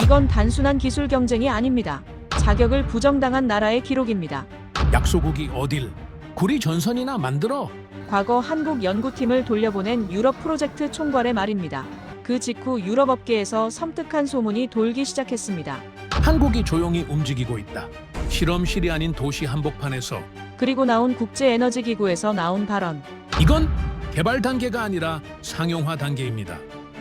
이건 단순한 기술 경쟁이 아닙니다. 자격을 부정당한 나라의 기록입니다. 약소국이 어딜 구리 전선이나 만들어? 과거 한국 연구팀을 돌려보낸 유럽 프로젝트 총괄의 말입니다. 그 직후 유럽 업계에서 섬뜩한 소문이 돌기 시작했습니다. 한국이 조용히 움직이고 있다. 실험실이 아닌 도시 한복판에서. 그리고 나온 국제에너지기구에서 나온 발언. 이건 개발 단계가 아니라 상용화 단계입니다.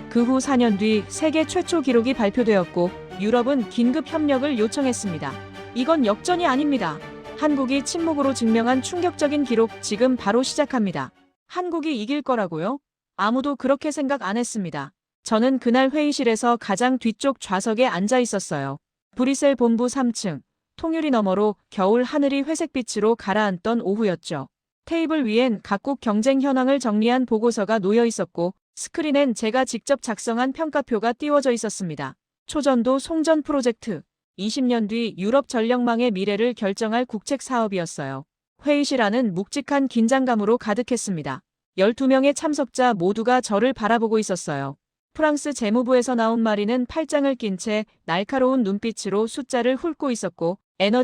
그 후 4년 뒤 세계 최초 기록이 발표되었고 유럽은 긴급 협력을 요청했습니다. 이건 역전이 아닙니다. 한국이 침묵으로 증명한 충격적인 기록 지금 바로 시작합니다. 한국이 이길 거라고요? 아무도 그렇게 생각 안 했습니다. 저는 그날 회의실에서 가장 뒤쪽 좌석에 앉아 있었어요. 브뤼셀 본부 3층. 통유리 너머로 겨울 하늘이 회색빛으로 가라앉던 오후였죠. 테이블 위엔 각국 경쟁 현황을 정리한 보고서가 놓여 있었고 스크린엔 제가 직접 작성한 평가표가 띄워져 있었습니다. 초전도 송전 프로젝트. 20년 뒤 유럽 전력망의 미래를 결정할 국책 사업이었어요. 회의실 안은 묵직한 긴장감으로 가득했습니다. 12명의 참석자 모두가 저를 바라보고 있었어요. 프랑스 재무부에서 나온 마리는 팔짱을 낀 채 날카로운 눈빛으로 숫자를 훑고 있었고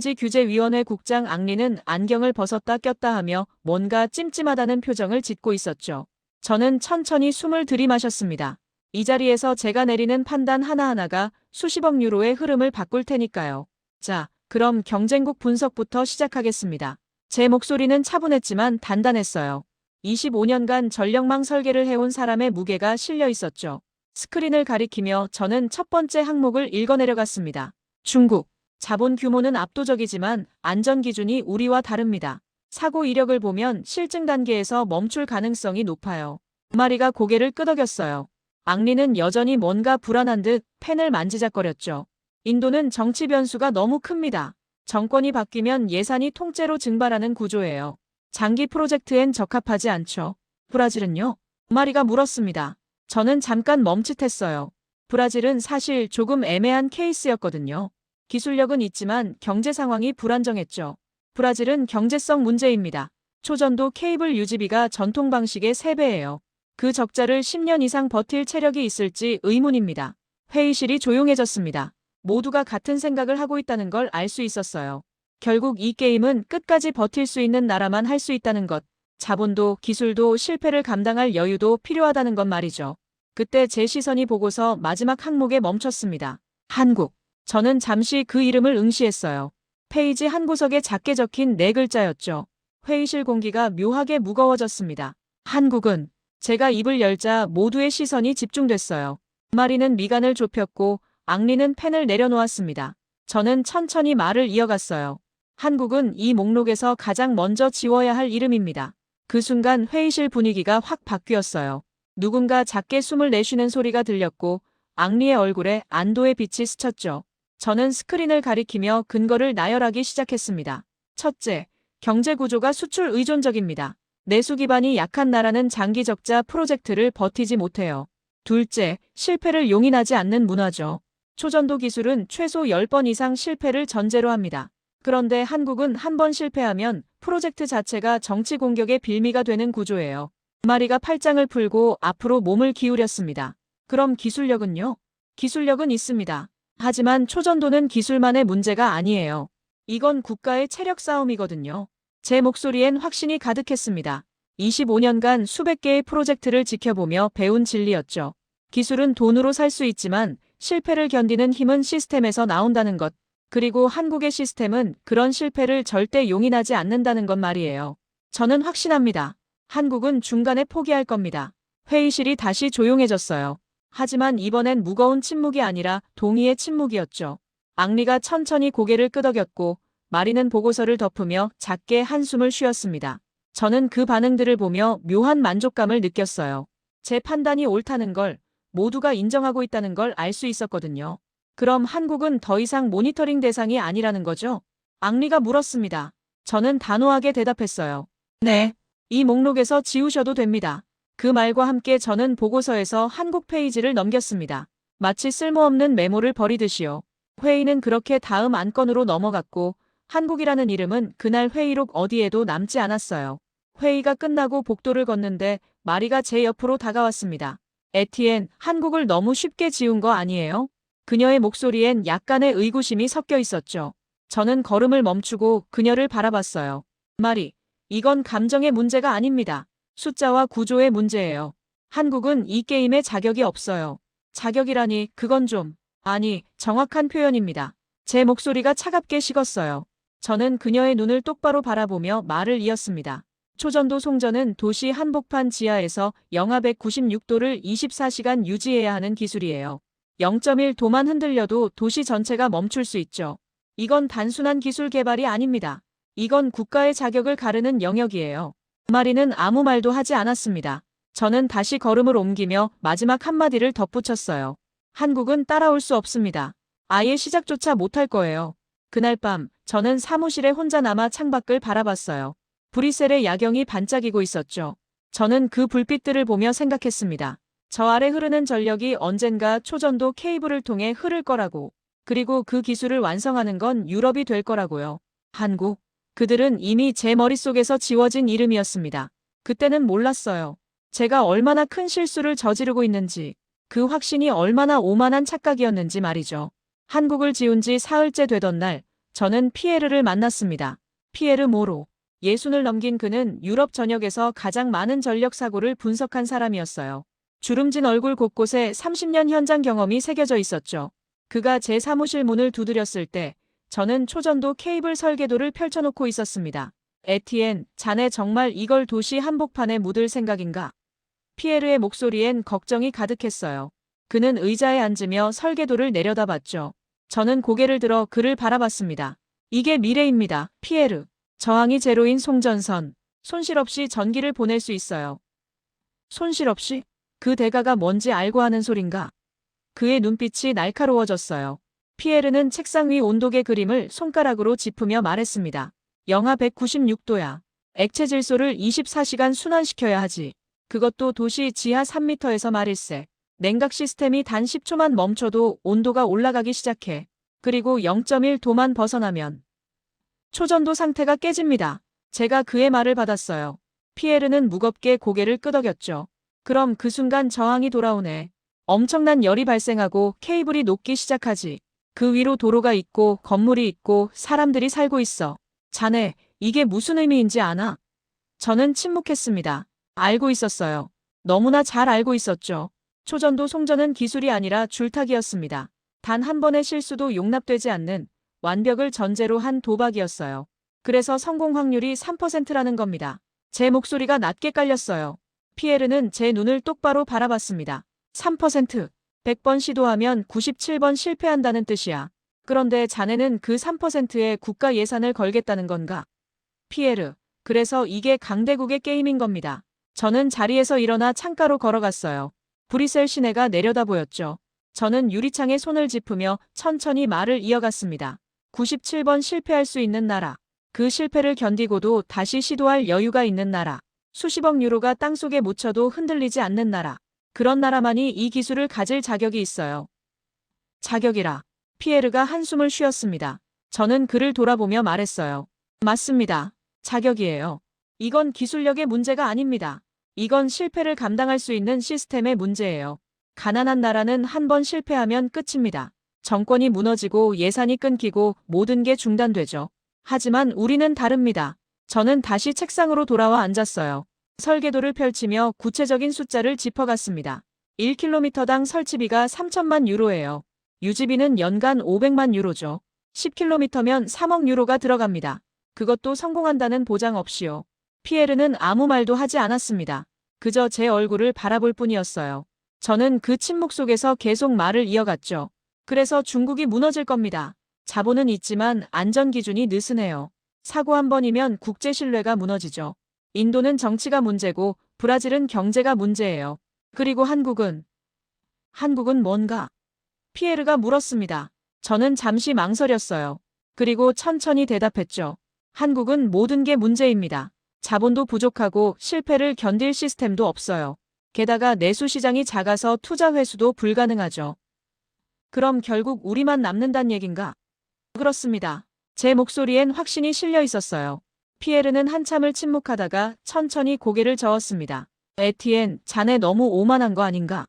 에너지규제위원회 국장 앙리는 안경을 벗었다 꼈다 하며 뭔가 찜찜하다는 표정을 짓고 있었죠. 저는 천천히 숨을 들이마셨습니다. 이 자리에서 제가 내리는 판단 하나하나가 수십억 유로의 흐름을 바꿀 테니까요. 자, 그럼 경쟁국 분석부터 시작하겠습니다. 제 목소리는 차분했지만 단단했어요. 25년간 전력망 설계를 해온 사람의 무게가 실려 있었죠. 스크린을 가리키며 저는 첫 번째 항목을 읽어내려갔습니다. 중국. 자본 규모는 압도적이지만 안전 기준이 우리와 다릅니다. 사고 이력을 보면 실증 단계에서 멈출 가능성이 높아요. 마리가 고개를 끄덕였어요. 앙리는 여전히 뭔가 불안한 듯 펜을 만지작거렸죠. 인도는 정치 변수가 너무 큽니다. 정권이 바뀌면 예산이 통째로 증발하는 구조예요. 장기 프로젝트엔 적합하지 않죠. 브라질은요? 마리가 물었습니다. 저는 잠깐 멈칫했어요. 브라질은 사실 조금 애매한 케이스였거든요. 기술력은 있지만 경제 상황이 불안정했죠. 브라질은 경제성 문제입니다. 초전도 케이블 유지비가 전통 방식의 3배예요. 그 적자를 10년 이상 버틸 체력이 있을지 의문입니다. 회의실이 조용해졌습니다. 모두가 같은 생각을 하고 있다는 걸 알 수 있었어요. 결국 이 게임은 끝까지 버틸 수 있는 나라만 할 수 있다는 것. 자본도 기술도 실패를 감당할 여유도 필요하다는 것 말이죠. 그때 제 시선이 보고서 마지막 항목에 멈췄습니다. 한국. 저는 잠시 그 이름을 응시했어요. 페이지 한 구석에 작게 적힌 4글자였죠. 회의실 공기가 묘하게 무거워졌습니다. 한국은. 제가 입을 열자 모두의 시선이 집중됐어요. 마리는 미간을 좁혔고 앙리는 펜을 내려놓았습니다. 저는 천천히 말을 이어갔어요. 한국은 이 목록에서 가장 먼저 지워야 할 이름입니다. 그 순간 회의실 분위기가 확 바뀌었어요. 누군가 작게 숨을 내쉬는 소리가 들렸고 앙리의 얼굴에 안도의 빛이 스쳤죠. 저는 스크린을 가리키며 근거를 나열하기 시작했습니다. 첫째, 경제 구조가 수출 의존적입니다. 내수 기반이 약한 나라는 장기 적자 프로젝트를 버티지 못해요. 둘째, 실패를 용인하지 않는 문화죠. 초전도 기술은 최소 10번 이상 실패를 전제로 합니다. 그런데 한국은 한 번 실패하면 프로젝트 자체가 정치 공격의 빌미가 되는 구조예요. 마리가 팔짱을 풀고 앞으로 몸을 기울였습니다. 그럼 기술력은요? 기술력은 있습니다. 하지만 초전도는 기술만의 문제가 아니에요. 이건 국가의 체력 싸움이거든요. 제 목소리엔 확신이 가득했습니다. 25년간 수백 개의 프로젝트를 지켜보며 배운 진리였죠. 기술은 돈으로 살 수 있지만 실패를 견디는 힘은 시스템에서 나온다는 것. 그리고 한국의 시스템은 그런 실패를 절대 용인하지 않는다는 것 말이에요. 저는 확신합니다. 한국은 중간에 포기할 겁니다. 회의실이 다시 조용해졌어요. 하지만 이번엔 무거운 침묵이 아니라 동의의 침묵이었죠. 앙리가 천천히 고개를 끄덕였고 마리는 보고서를 덮으며 작게 한숨을 쉬었습니다. 저는 그 반응들을 보며 묘한 만족감을 느꼈어요. 제 판단이 옳다는 걸, 모두가 인정하고 있다는 걸 알 수 있었거든요. 그럼 한국은 더 이상 모니터링 대상이 아니라는 거죠? 앙리가 물었습니다. 저는 단호하게 대답했어요. 네. 이 목록에서 지우셔도 됩니다. 그 말과 함께 저는 보고서에서 한국 페이지를 넘겼습니다. 마치 쓸모없는 메모를 버리듯이요. 회의는 그렇게 다음 안건으로 넘어갔고 한국이라는 이름은 그날 회의록 어디에도 남지 않았어요. 회의가 끝나고 복도를 걷는데 마리가 제 옆으로 다가왔습니다. 에티엔, 한국을 너무 쉽게 지운 거 아니에요? 그녀의 목소리엔 약간의 의구심이 섞여 있었죠. 저는 걸음을 멈추고 그녀를 바라봤어요. 마리, 이건 감정의 문제가 아닙니다. 숫자와 구조의 문제예요. 한국은 이 게임에 자격이 없어요. 자격이라니 그건 좀, 아니, 정확한 표현입니다. 제 목소리가 차갑게 식었어요. 저는 그녀의 눈을 똑바로 바라보며 말을 이었습니다. 초전도 송전은 도시 한복판 지하에서 영하 196도를 24시간 유지해야 하는 기술이에요. 0.1도만 흔들려도 도시 전체가 멈출 수 있죠. 이건 단순한 기술 개발이 아닙니다. 이건 국가의 자격을 가르는 영역이에요. 마리는 아무 말도 하지 않았습니다. 저는 다시 걸음을 옮기며 마지막 한마디를 덧붙였어요. 한국은 따라올 수 없습니다. 아예 시작조차 못할 거예요. 그날 밤 저는 사무실에 혼자 남아 창밖을 바라봤어요. 브뤼셀의 야경이 반짝이고 있었죠. 저는 그 불빛들을 보며 생각했습니다. 저 아래 흐르는 전력이 언젠가 초전도 케이블을 통해 흐를 거라고. 그리고 그 기술을 완성하는 건 유럽이 될 거라고요. 한국. 그들은 이미 제 머릿속에서 지워진 이름이었습니다. 그때는 몰랐어요. 제가 얼마나 큰 실수를 저지르고 있는지, 그 확신이 얼마나 오만한 착각이었는지 말이죠. 한국을 지운 지 사흘째 되던 날, 저는 피에르를 만났습니다. 피에르 모로. 60을 넘긴 그는 유럽 전역에서 가장 많은 전력 사고를 분석한 사람이었어요. 주름진 얼굴 곳곳에 30년 현장 경험이 새겨져 있었죠. 그가 제 사무실 문을 두드렸을 때 저는 초전도 케이블 설계도를 펼쳐놓고 있었습니다. 에티엔, 자네 정말 이걸 도시 한복판에 묻을 생각인가? 피에르의 목소리엔 걱정이 가득했어요. 그는 의자에 앉으며 설계도를 내려다봤죠. 저는 고개를 들어 그를 바라봤습니다. 이게 미래입니다, 피에르. 저항이 제로인 송전선. 손실 없이 전기를 보낼 수 있어요. 손실 없이? 그 대가가 뭔지 알고 하는 소린가? 그의 눈빛이 날카로워졌어요. 피에르는 책상 위 온도계 그림을 손가락으로 짚으며 말했습니다. 영하 196도야. 액체 질소를 24시간 순환시켜야 하지. 그것도 도시 지하 3m에서 말일세. 냉각 시스템이 단 10초만 멈춰도 온도가 올라가기 시작해. 그리고 0.1도만 벗어나면 초전도 상태가 깨집니다. 제가 그의 말을 받았어요. 피에르는 무겁게 고개를 끄덕였죠. 그럼 그 순간 저항이 돌아오네. 엄청난 열이 발생하고 케이블이 녹기 시작하지. 그 위로 도로가 있고 건물이 있고 사람들이 살고 있어. 자네, 이게 무슨 의미인지 아나? 저는 침묵했습니다. 알고 있었어요. 너무나 잘 알고 있었죠. 초전도 송전은 기술이 아니라 줄타기였습니다. 단 한 번의 실수도 용납되지 않는 완벽을 전제로 한 도박이었어요. 그래서 성공 확률이 3%라는 겁니다. 제 목소리가 낮게 깔렸어요. 피에르는 제 눈을 똑바로 바라봤습니다. 3%. 100번 시도하면 97번 실패한다는 뜻이야. 그런데 자네는 그 3%에 국가 예산을 걸겠다는 건가? 피에르. 그래서 이게 강대국의 게임인 겁니다. 저는 자리에서 일어나 창가로 걸어갔어요. 브뤼셀 시내가 내려다 보였죠. 저는 유리창에 손을 짚으며 천천히 말을 이어갔습니다. 97번 실패할 수 있는 나라. 그 실패를 견디고도 다시 시도할 여유가 있는 나라. 수십억 유로가 땅속에 묻혀도 흔들리지 않는 나라. 그런 나라만이 이 기술을 가질 자격이 있어요. 자격이라. 피에르가 한숨을 쉬었습니다. 저는 그를 돌아보며 말했어요. 맞습니다. 자격이에요. 이건 기술력의 문제가 아닙니다. 이건 실패를 감당할 수 있는 시스템의 문제예요. 가난한 나라는 한 번 실패하면 끝입니다. 정권이 무너지고 예산이 끊기고 모든 게 중단되죠. 하지만 우리는 다릅니다. 저는 다시 책상으로 돌아와 앉았어요. 설계도를 펼치며 구체적인 숫자를 짚어갔습니다. 1km당 설치비가 3천만 유로예요. 유지비는 연간 500만 유로죠. 10km면 3억 유로가 들어갑니다. 그것도 성공한다는 보장 없이요. 피에르는 아무 말도 하지 않았습니다. 그저 제 얼굴을 바라볼 뿐이었어요. 저는 그 침묵 속에서 계속 말을 이어갔죠. 그래서 중국이 무너질 겁니다. 자본은 있지만 안전 기준이 느슨해요. 사고 한 번이면 국제 신뢰가 무너지죠. 인도는 정치가 문제고 브라질은 경제가 문제예요. 그리고 한국은 뭔가? 피에르가 물었습니다. 저는 잠시 망설였어요. 그리고 천천히 대답했죠. 한국은 모든 게 문제입니다. 자본도 부족하고 실패를 견딜 시스템도 없어요. 게다가 내수 시장이 작아서 투자 회수도 불가능하죠. 그럼 결국 우리만 남는단 얘긴가? 그렇습니다. 제 목소리엔 확신이 실려 있었어요. 피에르는 한참을 침묵하다가 천천히 고개를 저었습니다. 에티엔, 자네 너무 오만한 거 아닌가?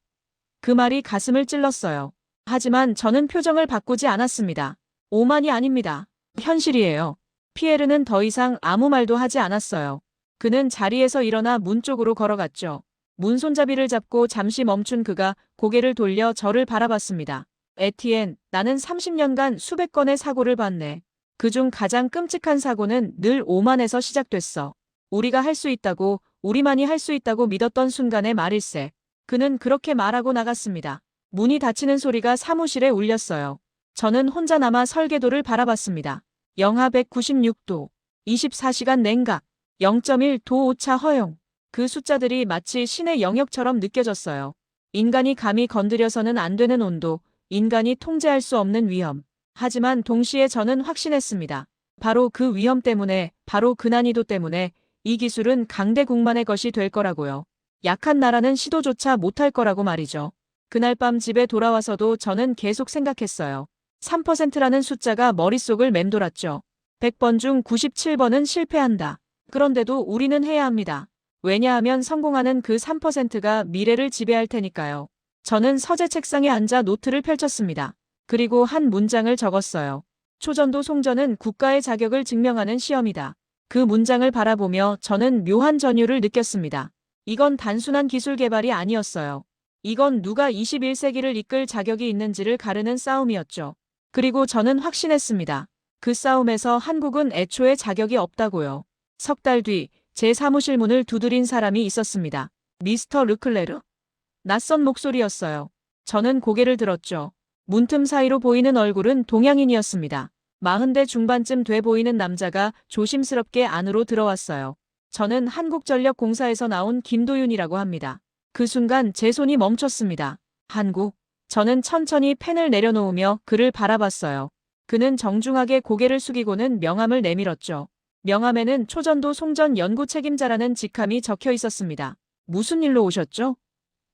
그 말이 가슴을 찔렀어요. 하지만 저는 표정을 바꾸지 않았습니다. 오만이 아닙니다. 현실이에요. 피에르는 더 이상 아무 말도 하지 않았어요. 그는 자리에서 일어나 문 쪽으로 걸어갔죠. 문 손잡이를 잡고 잠시 멈춘 그가 고개를 돌려 저를 바라봤습니다. 에티엔, 나는 30년간 수백 건의 사고를 봤네. 그중 가장 끔찍한 사고는 늘 오만에서 시작됐어. 우리가 할 수 있다고, 우리만이 할 수 있다고 믿었던 순간의 말일세. 그는 그렇게 말하고 나갔습니다. 문이 닫히는 소리가 사무실에 울렸어요. 저는 혼자 남아 설계도를 바라봤습니다. 영하 196도, 24시간 냉각, 0.1도 오차 허용. 그 숫자들이 마치 신의 영역처럼 느껴졌어요. 인간이 감히 건드려서는 안 되는 온도, 인간이 통제할 수 없는 위험. 하지만 동시에 저는 확신했습니다. 바로 그 위험 때문에, 바로 그 난이도 때문에 이 기술은 강대국만의 것이 될 거라고요. 약한 나라는 시도조차 못할 거라고 말이죠. 그날 밤 집에 돌아와서도 저는 계속 생각했어요. 3%라는 숫자가 머릿속을 맴돌았죠. 100번 중 97번은 실패한다. 그런데도 우리는 해야 합니다. 왜냐하면 성공하는 그 3%가 미래를 지배할 테니까요. 저는 서재 책상에 앉아 노트를 펼쳤습니다. 그리고 한 문장을 적었어요. 초전도 송전은 국가의 자격을 증명하는 시험이다. 그 문장을 바라보며 저는 묘한 전율을 느꼈습니다. 이건 단순한 기술 개발이 아니었어요. 이건 누가 21세기를 이끌 자격이 있는지를 가르는 싸움이었죠. 그리고 저는 확신했습니다. 그 싸움에서 한국은 애초에 자격이 없다고요. 석 달 뒤 제 사무실 문을 두드린 사람이 있었습니다. 미스터 르클레르? 낯선 목소리였어요. 저는 고개를 들었죠. 문틈 사이로 보이는 얼굴은 동양인이었습니다. 40대 중반쯤 돼 보이는 남자가 조심스럽게 안으로 들어왔어요. 저는 한국전력공사에서 나온 김도윤이라고 합니다. 그 순간 제 손이 멈췄습니다. 한국. 저는 천천히 펜을 내려놓으며 그를 바라봤어요. 그는 정중하게 고개를 숙이고는 명함을 내밀었죠. 명함에는 초전도 송전 연구 책임자라는 직함이 적혀 있었습니다. 무슨 일로 오셨죠?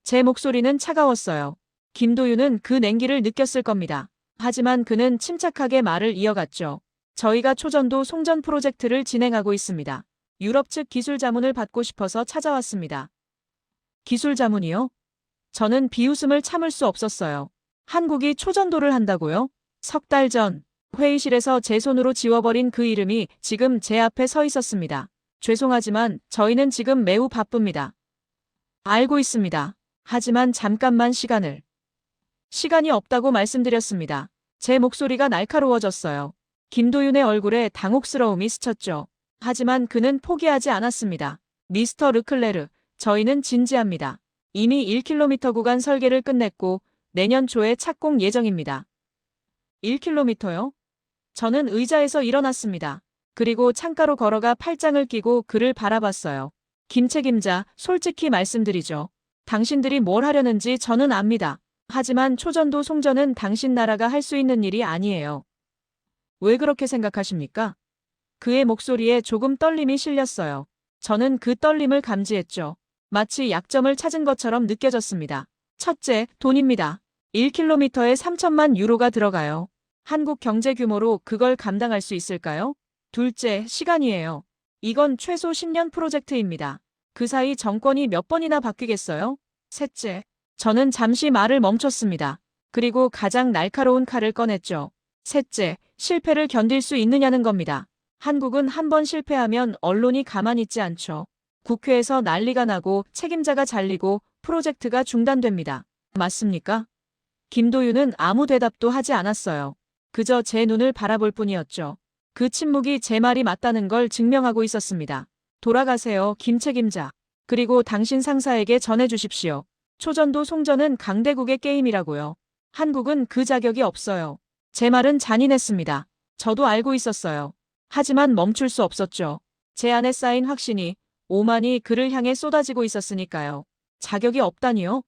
제 목소리는 차가웠어요. 김도윤은 그 냉기를 느꼈을 겁니다. 하지만 그는 침착하게 말을 이어갔죠. 저희가 초전도 송전 프로젝트를 진행하고 있습니다. 유럽 측 기술 자문을 받고 싶어서 찾아왔습니다. 기술 자문이요? 저는 비웃음을 참을 수 없었어요. 한국이 초전도를 한다고요? 석 달 전 회의실에서 제 손으로 지워버린 그 이름이 지금 제 앞에 서 있었습니다. 죄송하지만 저희는 지금 매우 바쁩니다. 알고 있습니다. 하지만 잠깐만 시간이 없다고 말씀드렸습니다. 제 목소리가 날카로워졌어요. 김도윤의 얼굴에 당혹스러움이 스쳤죠. 하지만 그는 포기하지 않았습니다. 미스터 르클레르, 저희는 진지합니다. 이미 1km 구간 설계를 끝냈고 내년 초에 착공 예정입니다. 1km요? 저는 의자에서 일어났습니다. 그리고 창가로 걸어가 팔짱을 끼고 그를 바라봤어요. 김 책임자, 솔직히 말씀드리죠. 당신들이 뭘 하려는지 저는 압니다. 하지만 초전도 송전은 당신 나라가 할 수 있는 일이 아니에요. 왜 그렇게 생각하십니까? 그의 목소리에 조금 떨림이 실렸어요. 저는 그 떨림을 감지했죠. 마치 약점을 찾은 것처럼 느껴졌습니다. 첫째, 돈입니다. 1km에 3천만 유로가 들어가요. 한국 경제 규모로 그걸 감당할 수 있을까요? 둘째, 시간이에요. 이건 최소 10년 프로젝트입니다. 그 사이 정권이 몇 번이나 바뀌겠어요? 셋째, 저는 잠시 말을 멈췄습니다. 그리고 가장 날카로운 칼을 꺼냈죠. 셋째, 실패를 견딜 수 있느냐는 겁니다. 한국은 한 번 실패하면 언론이 가만히 있지 않죠. 국회에서 난리가 나고 책임자가 잘리고 프로젝트가 중단됩니다. 맞습니까? 김도윤은 아무 대답도 하지 않았어요. 그저 제 눈을 바라볼 뿐이었죠. 그 침묵이 제 말이 맞다는 걸 증명하고 있었습니다. 돌아가세요, 김 책임자. 그리고 당신 상사에게 전해주십시오. 초전도 송전은 강대국의 게임이라고요. 한국은 그 자격이 없어요. 제 말은 잔인했습니다. 저도 알고 있었어요. 하지만 멈출 수 없었죠. 제 안에 쌓인 확신이, 오만이 그를 향해 쏟아지고 있었으니까요. 자격이 없다니요?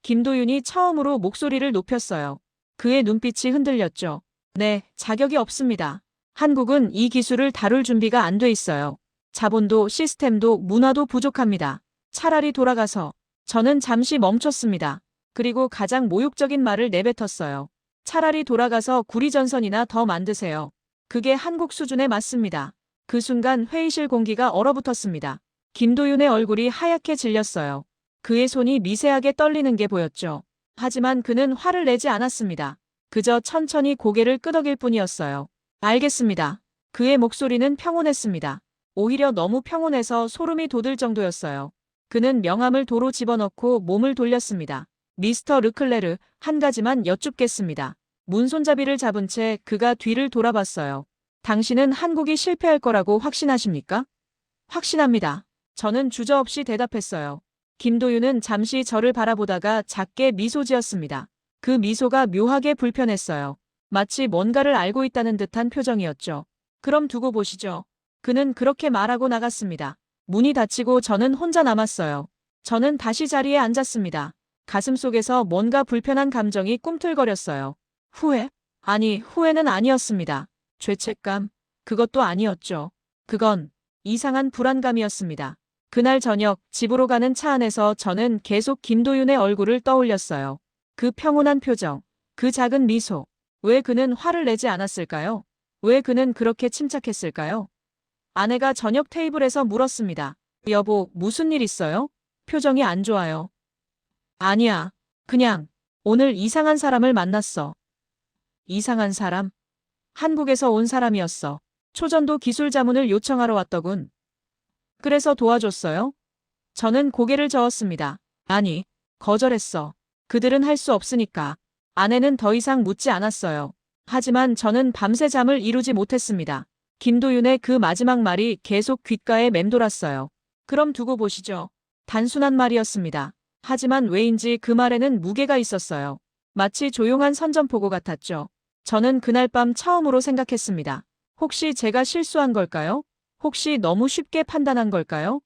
김도윤이 처음으로 목소리를 높였어요. 그의 눈빛이 흔들렸죠. 네, 자격이 없습니다. 한국은 이 기술을 다룰 준비가 안 돼 있어요. 자본도 시스템도 문화도 부족합니다. 차라리 돌아가서. 저는 잠시 멈췄습니다. 그리고 가장 모욕적인 말을 내뱉었어요. 차라리 돌아가서 구리전선이나 더 만드세요. 그게 한국 수준에 맞습니다. 그 순간 회의실 공기가 얼어붙었습니다. 김도윤의 얼굴이 하얗게 질렸어요. 그의 손이 미세하게 떨리는 게 보였죠. 하지만 그는 화를 내지 않았습니다. 그저 천천히 고개를 끄덕일 뿐이었어요. 알겠습니다. 그의 목소리는 평온했습니다. 오히려 너무 평온해서 소름이 돋을 정도였어요. 그는 명함을 도로 집어넣고 몸을 돌렸습니다. 미스터 르클레르, 한 가지만 여쭙겠습니다. 문손잡이를 잡은 채 그가 뒤를 돌아봤어요. 당신은 한국이 실패할 거라고 확신하십니까? 확신합니다. 저는 주저없이 대답했어요. 김도윤은 잠시 저를 바라보다가 작게 미소 지었습니다. 그 미소가 묘하게 불편했어요. 마치 뭔가를 알고 있다는 듯한 표정이었죠. 그럼 두고 보시죠. 그는 그렇게 말하고 나갔습니다. 문이 닫히고 저는 혼자 남았어요. 저는 다시 자리에 앉았습니다. 가슴속에서 뭔가 불편한 감정이 꿈틀거렸어요. 후회? 아니, 후회는 아니었습니다. 죄책감? 그것도 아니었죠. 그건 이상한 불안감이었습니다. 그날 저녁 집으로 가는 차 안에서 저는 계속 김도윤의 얼굴을 떠올렸어요. 그 평온한 표정, 그 작은 미소. 왜 그는 화를 내지 않았을까요? 왜 그는 그렇게 침착했을까요? 아내가 저녁 테이블에서 물었습니다. 여보, 무슨 일 있어요? 표정이 안 좋아요. 아니야. 그냥 오늘 이상한 사람을 만났어. 이상한 사람? 한국에서 온 사람이었어. 초전도 기술 자문을 요청하러 왔더군. 그래서 도와줬어요? 저는 고개를 저었습니다. 아니, 거절했어. 그들은 할 수 없으니까. 아내는 더 이상 묻지 않았어요. 하지만 저는 밤새 잠을 이루지 못했습니다. 김도윤의 그 마지막 말이 계속 귓가에 맴돌았어요. 그럼 두고 보시죠. 단순한 말이었습니다. 하지만 왜인지 그 말에는 무게가 있었어요. 마치 조용한 선전포고 같았죠. 저는 그날 밤 처음으로 생각했습니다. 혹시 제가 실수한 걸까요? 혹시 너무 쉽게 판단한 걸까요?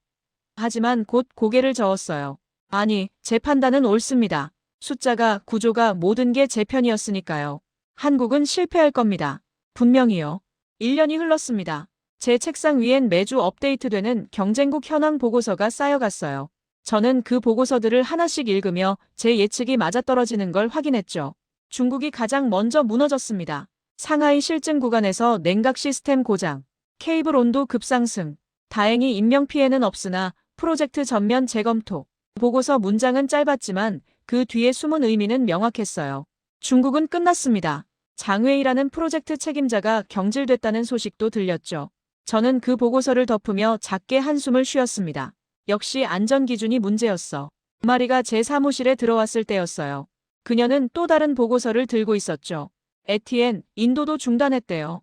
하지만 곧 고개를 저었어요. 아니, 제 판단은 옳습니다. 숫자가, 구조가 모든 게 제 편이었으니까요. 한국은 실패할 겁니다. 분명히요. 1년이 흘렀습니다. 제 책상 위엔 매주 업데이트되는 경쟁국 현황 보고서가 쌓여갔어요. 저는 그 보고서들을 하나씩 읽으며 제 예측이 맞아떨어지는 걸 확인했죠. 중국이 가장 먼저 무너졌습니다. 상하이 실증 구간에서 냉각 시스템 고장, 케이블 온도 급상승. 다행히 인명피해는 없으나 프로젝트 전면 재검토. 보고서 문장은 짧았지만 그 뒤에 숨은 의미는 명확했어요. 중국은 끝났습니다. 장웨이라는 프로젝트 책임자가 경질됐다는 소식도 들렸죠. 저는 그 보고서를 덮으며 작게 한숨을 쉬었습니다. 역시 안전기준이 문제였어. 마리가 제 사무실에 들어왔을 때였어요. 그녀는 또 다른 보고서를 들고 있었죠. 에티엔, 인도도 중단했대요.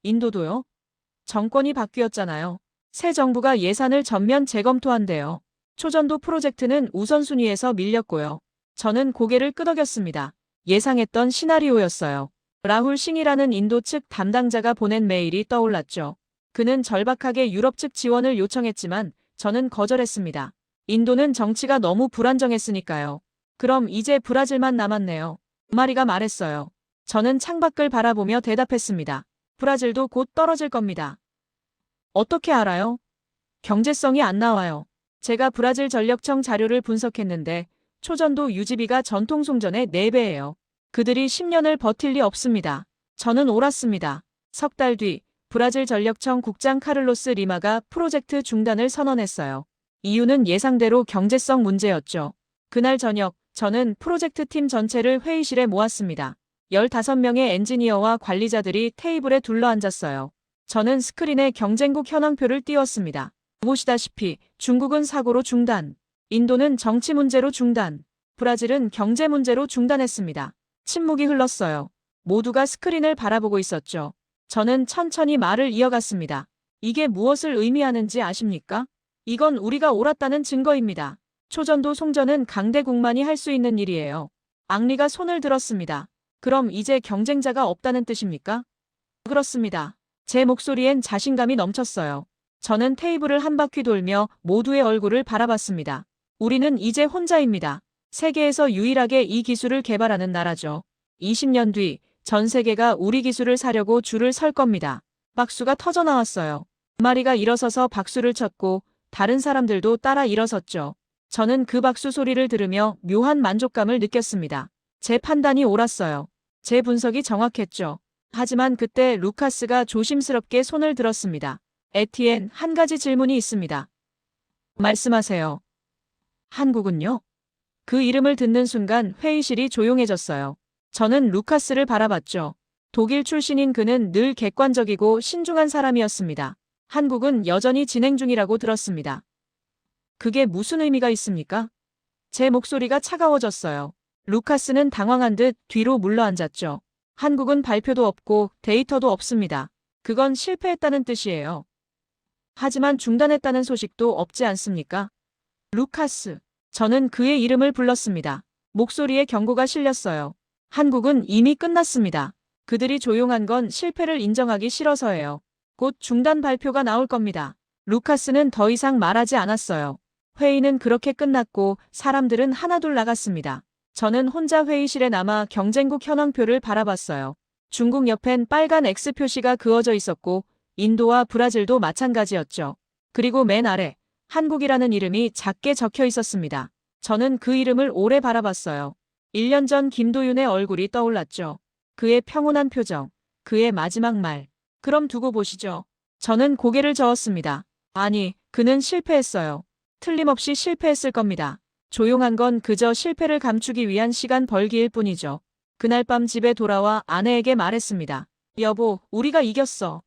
인도도요? 정권이 바뀌었잖아요. 새 정부가 예산을 전면 재검토한대요. 초전도 프로젝트는 우선순위에서 밀렸고요. 저는 고개를 끄덕였습니다. 예상했던 시나리오였어요. 라훌 싱이라는 인도 측 담당자가 보낸 메일이 떠올랐죠. 그는 절박하게 유럽 측 지원을 요청했지만 저는 거절했습니다. 인도는 정치가 너무 불안정했으니까요. 그럼 이제 브라질만 남았네요. 마리가 말했어요. 저는 창밖을 바라보며 대답했습니다. 브라질도 곧 떨어질 겁니다. 어떻게 알아요? 경제성이 안 나와요. 제가 브라질 전력청 자료를 분석했는데 초전도 유지비가 전통 송전의 4배예요. 그들이 10년을 버틸 리 없습니다. 저는 옳았습니다. 석 달 뒤 브라질 전력청 국장 카를로스 리마가 프로젝트 중단을 선언했어요. 이유는 예상대로 경제성 문제였죠. 그날 저녁 저는 프로젝트 팀 전체를 회의실에 모았습니다. 15명의 엔지니어와 관리자들이 테이블에 둘러앉았어요. 저는 스크린에 경쟁국 현황표를 띄웠습니다. 보시다시피 중국은 사고로 중단, 인도는 정치 문제로 중단, 브라질은 경제 문제로 중단했습니다. 침묵이 흘렀어요. 모두가 스크린을 바라보고 있었죠. 저는 천천히 말을 이어갔습니다. 이게 무엇을 의미하는지 아십니까? 이건 우리가 옳았다는 증거입니다. 초전도 송전은 강대국만이 할 수 있는 일이에요. 앙리가 손을 들었습니다. 그럼 이제 경쟁자가 없다는 뜻입니까? 그렇습니다. 제 목소리엔 자신감이 넘쳤어요. 저는 테이블을 한 바퀴 돌며 모두의 얼굴을 바라봤습니다. 우리는 이제 혼자입니다. 세계에서 유일하게 이 기술을 개발하는 나라죠. 20년 뒤 전 세계가 우리 기술을 사려고 줄을 설 겁니다. 박수가 터져나왔어요. 마리가 일어서서 박수를 쳤고 다른 사람들도 따라 일어섰죠. 저는 그 박수 소리를 들으며 묘한 만족감을 느꼈습니다. 제 판단이 옳았어요. 제 분석이 정확했죠. 하지만 그때 루카스가 조심스럽게 손을 들었습니다. 에티엔, 한 가지 질문이 있습니다. 말씀하세요. 한국은요? 그 이름을 듣는 순간 회의실이 조용해졌어요. 저는 루카스를 바라봤죠. 독일 출신인 그는 늘 객관적이고 신중한 사람이었습니다. 한국은 여전히 진행 중이라고 들었습니다. 그게 무슨 의미가 있습니까? 제 목소리가 차가워졌어요. 루카스는 당황한 듯 뒤로 물러앉았죠. 한국은 발표도 없고 데이터도 없습니다. 그건 실패했다는 뜻이에요. 하지만 중단했다는 소식도 없지 않습니까? 루카스. 저는 그의 이름을 불렀습니다. 목소리에 경고가 실렸어요. 한국은 이미 끝났습니다. 그들이 조용한 건 실패를 인정하기 싫어서예요. 곧 중단 발표가 나올 겁니다. 루카스는 더 이상 말하지 않았어요. 회의는 그렇게 끝났고 사람들은 하나둘 나갔습니다. 저는 혼자 회의실에 남아 경쟁국 현황표를 바라봤어요. 중국 옆엔 빨간 X 표시가 그어져 있었고 인도와 브라질도 마찬가지였죠. 그리고 맨 아래 한국이라는 이름이 작게 적혀 있었습니다. 저는 그 이름을 오래 바라봤어요. 1년 전 김도윤의 얼굴이 떠올랐죠. 그의 평온한 표정, 그의 마지막 말. 그럼 두고 보시죠. 저는 고개를 저었습니다. 아니, 그는 실패했어요. 틀림없이 실패했을 겁니다. 조용한 건 그저 실패를 감추기 위한 시간 벌기일 뿐이죠. 그날 밤 집에 돌아와 아내에게 말했습니다. 여보, 우리가 이겼어.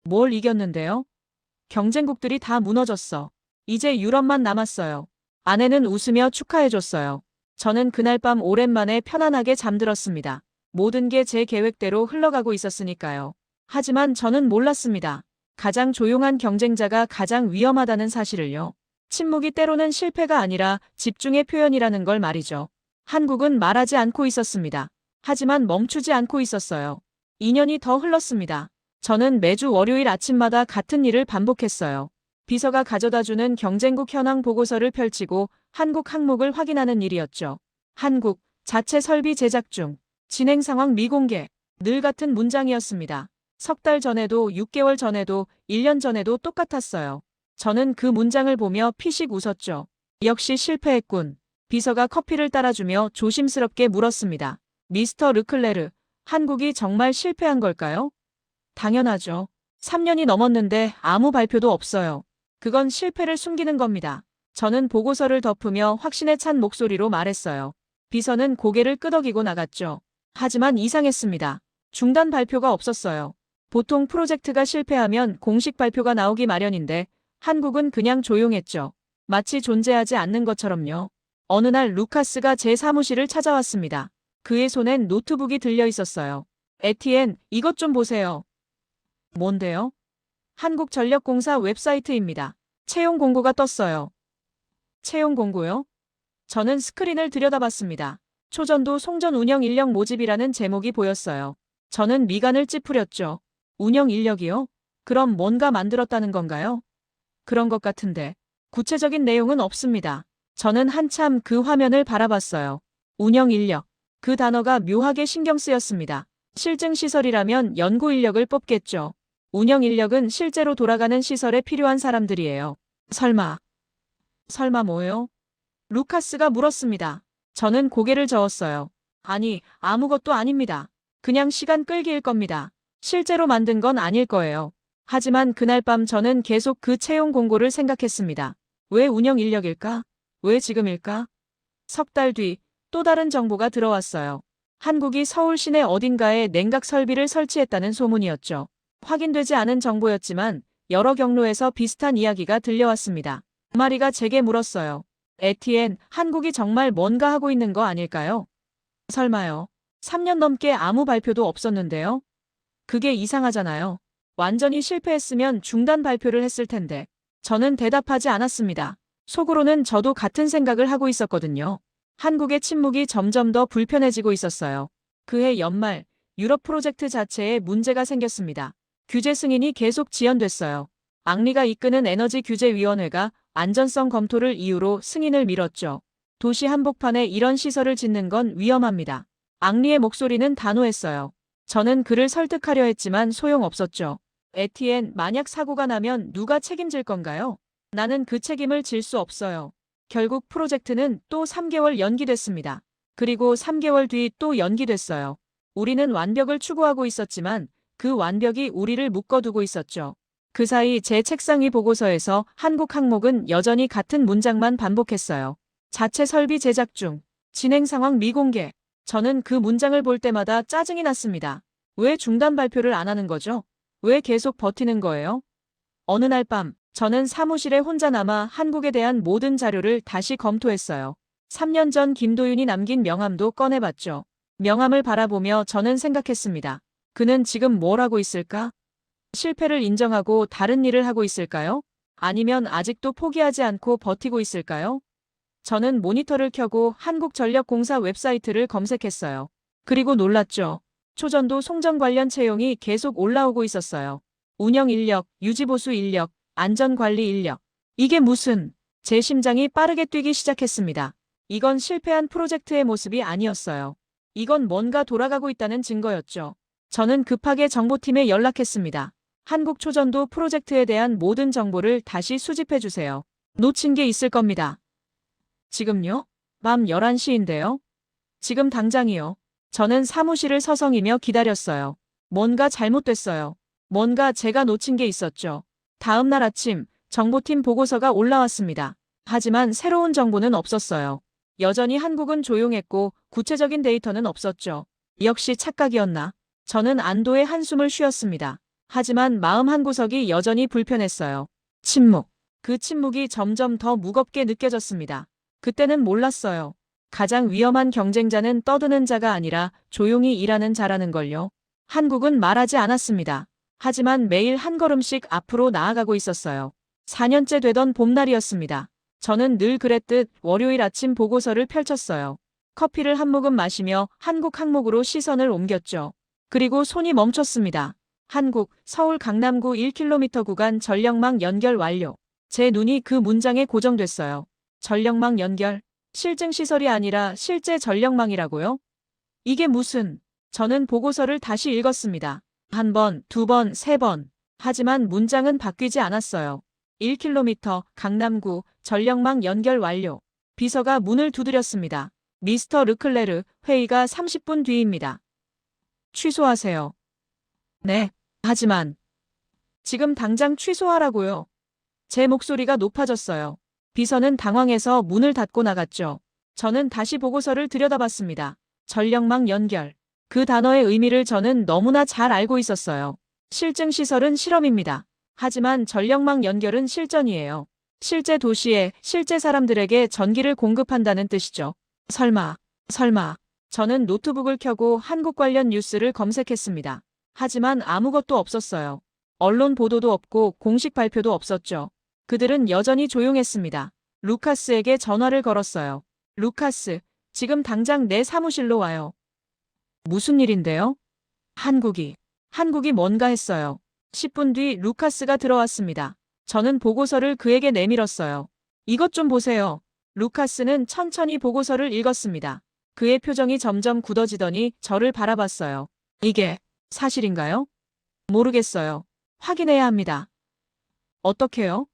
뭘 이겼는데요? 경쟁국들이 다 무너졌어. 이제 유럽만 남았어요. 아내는 웃으며 축하해줬어요. 저는 그날 밤 오랜만에 편안하게 잠들었습니다. 모든 게 제 계획대로 흘러가고 있었으니까요. 하지만 저는 몰랐습니다. 가장 조용한 경쟁자가 가장 위험하다는 사실을요. 침묵이 때로는 실패가 아니라 집중의 표현이라는 걸 말이죠. 한국은 말하지 않고 있었습니다. 하지만 멈추지 않고 있었어요. 2년이 더 흘렀습니다. 저는 매주 월요일 아침마다 같은 일을 반복했어요. 비서가 가져다주는 경쟁국 현황 보고서를 펼치고 한국 항목을 확인하는 일이었죠. 한국, 자체 설비 제작 중, 진행 상황 미공개, 늘 같은 문장이었습니다. 석 달 전에도 6개월 전에도 1년 전에도 똑같았어요. 저는 그 문장을 보며 피식 웃었죠. 역시 실패했군. 비서가 커피를 따라주며 조심스럽게 물었습니다. 미스터 르클레르, 한국이 정말 실패한 걸까요? 당연하죠. 3년이 넘었는데 아무 발표도 없어요. 그건 실패를 숨기는 겁니다. 저는 보고서를 덮으며 확신에 찬 목소리로 말했어요. 비서는 고개를 끄덕이고 나갔죠. 하지만 이상했습니다. 중단 발표가 없었어요. 보통 프로젝트가 실패하면 공식 발표가 나오기 마련인데 한국은 그냥 조용했죠. 마치 존재하지 않는 것처럼요. 어느 날 루카스가 제 사무실을 찾아왔습니다. 그의 손엔 노트북이 들려 있었어요. 에티엔, 이것 좀 보세요. 뭔데요? 한국전력공사 웹사이트입니다. 채용 공고가 떴어요. 채용 공고요? 저는 스크린을 들여다봤습니다. 초전도 송전 운영 인력 모집이라는 제목이 보였어요. 저는 미간을 찌푸렸죠. 운영 인력이요? 그럼 뭔가 만들었다는 건가요? 그런 것 같은데. 구체적인 내용은 없습니다. 저는 한참 그 화면을 바라봤어요. 운영 인력. 그 단어가 묘하게 신경 쓰였습니다. 실증 시설이라면 연구 인력을 뽑겠죠. 운영 인력은 실제로 돌아가는 시설에 필요한 사람들이에요. 설마 뭐요? 루카스가 물었습니다. 저는 고개를 저었어요. 아니, 아무것도 아닙니다. 그냥 시간 끌기일 겁니다. 실제로 만든 건 아닐 거예요. 하지만 그날 밤 저는 계속 그 채용 공고를 생각했습니다. 왜 운영 인력일까? 왜 지금일까? 석 달 뒤 또 다른 정보가 들어왔어요. 한국이 서울 시내 어딘가에 냉각 설비를 설치했다는 소문이었죠. 확인되지 않은 정보였지만 여러 경로에서 비슷한 이야기가 들려왔습니다. 그 마리가 제게 물었어요. 에티엔, 한국이 정말 뭔가 하고 있는 거 아닐까요? 설마요. 3년 넘게 아무 발표도 없었는데요. 그게 이상하잖아요. 완전히 실패했으면 중단 발표를 했을 텐데. 저는 대답하지 않았습니다. 속으로는 저도 같은 생각을 하고 있었거든요. 한국의 침묵이 점점 더 불편해지고 있었어요. 그해 연말, 유럽 프로젝트 자체에 문제가 생겼습니다. 규제 승인이 계속 지연됐어요. 앙리가 이끄는 에너지규제위원회가 안전성 검토를 이유로 승인을 미뤘죠. 도시 한복판에 이런 시설을 짓는 건 위험합니다. 앙리의 목소리는 단호했어요. 저는 그를 설득하려 했지만 소용없었죠. 에티엔, 만약 사고가 나면 누가 책임질 건가요? 나는 그 책임을 질 수 없어요. 결국 프로젝트는 또 3개월 연기됐습니다. 그리고 3개월 뒤 또 연기됐어요. 우리는 완벽을 추구하고 있었지만 그 완벽이 우리를 묶어두고 있었죠. 그 사이 제 책상 위 보고서에서 한국 항목은 여전히 같은 문장만 반복했어요. 자체 설비 제작 중. 진행 상황 미공개. 저는 그 문장을 볼 때마다 짜증이 났습니다. 왜 중단 발표를 안 하는 거죠? 왜 계속 버티는 거예요? 어느 날 밤, 저는 사무실에 혼자 남아 한국에 대한 모든 자료를 다시 검토했어요. 3년 전 김도윤이 남긴 명함도 꺼내봤죠. 명함을 바라보며 저는 생각했습니다. 그는 지금 뭘 하고 있을까? 실패를 인정하고 다른 일을 하고 있을까요? 아니면 아직도 포기하지 않고 버티고 있을까요? 저는 모니터를 켜고 한국전력공사 웹사이트를 검색했어요. 그리고 놀랐죠. 초전도 송전 관련 채용이 계속 올라오고 있었어요. 운영 인력, 유지보수 인력, 안전관리 인력. 이게 무슨... 제 심장이 빠르게 뛰기 시작했습니다. 이건 실패한 프로젝트의 모습이 아니었어요. 이건 뭔가 돌아가고 있다는 증거였죠. 저는 급하게 정보팀에 연락했습니다. 한국초전도 프로젝트에 대한 모든 정보를 다시 수집해 주세요. 놓친 게 있을 겁니다. 지금요? 밤 11시인데요. 지금 당장이요. 저는 사무실을 서성이며 기다렸어요. 뭔가 잘못됐어요. 뭔가 제가 놓친 게 있었죠. 다음 날 아침 정보팀 보고서가 올라왔습니다. 하지만 새로운 정보는 없었어요. 여전히 한국은 조용했고 구체적인 데이터는 없었죠. 역시 착각이었나? 저는 안도의 한숨을 쉬었습니다. 하지만 마음 한구석이 여전히 불편했어요. 침묵. 그 침묵이 점점 더 무겁게 느껴졌습니다. 그때는 몰랐어요. 가장 위험한 경쟁자는 떠드는 자가 아니라 조용히 일하는 자라는 걸요. 한국은 말하지 않았습니다. 하지만 매일 한 걸음씩 앞으로 나아가고 있었어요. 4년째 되던 봄날이었습니다. 저는 늘 그랬듯 월요일 아침 보고서를 펼쳤어요. 커피를 한 모금 마시며 한국 항목으로 시선을 옮겼죠. 그리고 손이 멈췄습니다. 한국, 서울 강남구 1km 구간 전력망 연결 완료. 제 눈이 그 문장에 고정됐어요. 전력망 연결. 실증시설이 아니라 실제 전력망이라고요? 이게 무슨... 저는 보고서를 다시 읽었습니다. 한 번, 두 번, 세 번. 하지만 문장은 바뀌지 않았어요. 1km 강남구 전력망 연결 완료. 비서가 문을 두드렸습니다. 미스터 르클레르, 회의가 30분 뒤입니다. 취소하세요. 네. 하지만 지금 당장 취소하라고요. 제 목소리가 높아졌어요. 비서는 당황해서 문을 닫고 나갔죠. 저는 다시 보고서를 들여다봤습니다. 전력망 연결. 그 단어의 의미를 저는 너무나 잘 알고 있었어요. 실증시설은 실험입니다. 하지만 전력망 연결은 실전이에요. 실제 도시에, 실제 사람들에게 전기를 공급한다는 뜻이죠. 설마. 저는 노트북을 켜고 한국 관련 뉴스를 검색했습니다. 하지만 아무것도 없었어요. 언론 보도도 없고 공식 발표도 없었죠. 그들은 여전히 조용했습니다. 루카스에게 전화를 걸었어요. 루카스, 지금 당장 내 사무실로 와요. 무슨 일인데요? 한국이 뭔가 했어요. 10분 뒤 루카스가 들어왔습니다. 저는 보고서를 그에게 내밀었어요. 이것 좀 보세요. 루카스는 천천히 보고서를 읽었습니다. 그의 표정이 점점 굳어지더니 저를 바라봤어요. 이게 사실인가요? 모르겠어요. 확인해야 합니다. 어떻게요?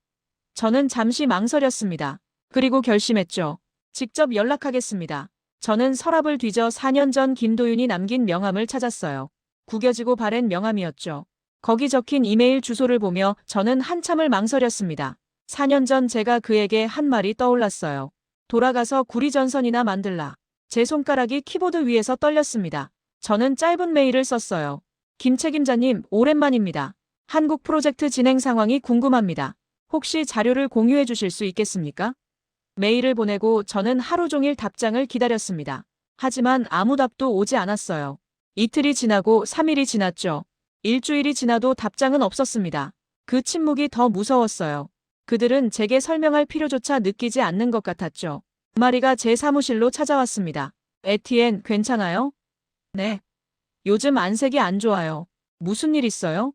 저는 잠시 망설였습니다. 그리고 결심했죠. 직접 연락하겠습니다. 저는 서랍을 뒤져 4년 전 김도윤이 남긴 명함을 찾았어요. 구겨지고 바랜 명함이었죠. 거기 적힌 이메일 주소를 보며 저는 한참을 망설였습니다. 4년 전 제가 그에게 한 말이 떠올랐어요. 돌아가서 구리전선이나 만들라. 제 손가락이 키보드 위에서 떨렸습니다. 저는 짧은 메일을 썼어요. 김 책임자님, 오랜만입니다. 한국 프로젝트 진행 상황이 궁금합니다. 혹시 자료를 공유해 주실 수 있겠습니까? 메일을 보내고 저는 하루 종일 답장을 기다렸습니다. 하지만 아무 답도 오지 않았어요. 이틀이 지나고 3일이 지났죠. 일주일이 지나도 답장은 없었습니다. 그 침묵이 더 무서웠어요. 그들은 제게 설명할 필요조차 느끼지 않는 것 같았죠. 마리가 제 사무실로 찾아왔습니다. 에티엔, 괜찮아요? 네. 요즘 안색이 안 좋아요. 무슨 일 있어요?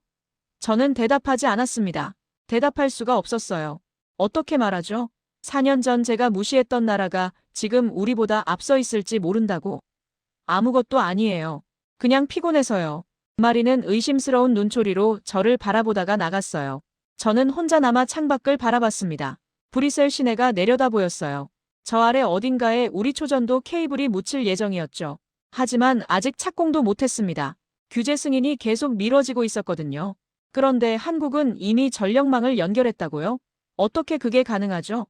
저는 대답하지 않았습니다. 대답할 수가 없었어요. 어떻게 말하죠? 4년 전 제가 무시했던 나라가 지금 우리보다 앞서 있을지 모른다고. 아무것도 아니에요. 그냥 피곤해서요. 마리는 의심스러운 눈초리로 저를 바라보다가 나갔어요. 저는 혼자 남아 창밖을 바라봤습니다. 브뤼셀 시내가 내려다 보였어요. 저 아래 어딘가에 우리 초전도 케이블이 묻힐 예정이었죠. 하지만 아직 착공도 못했습니다. 규제 승인이 계속 미뤄지고 있었거든요. 그런데 한국은 이미 전력망을 연결했다고요? 어떻게 그게 가능하죠?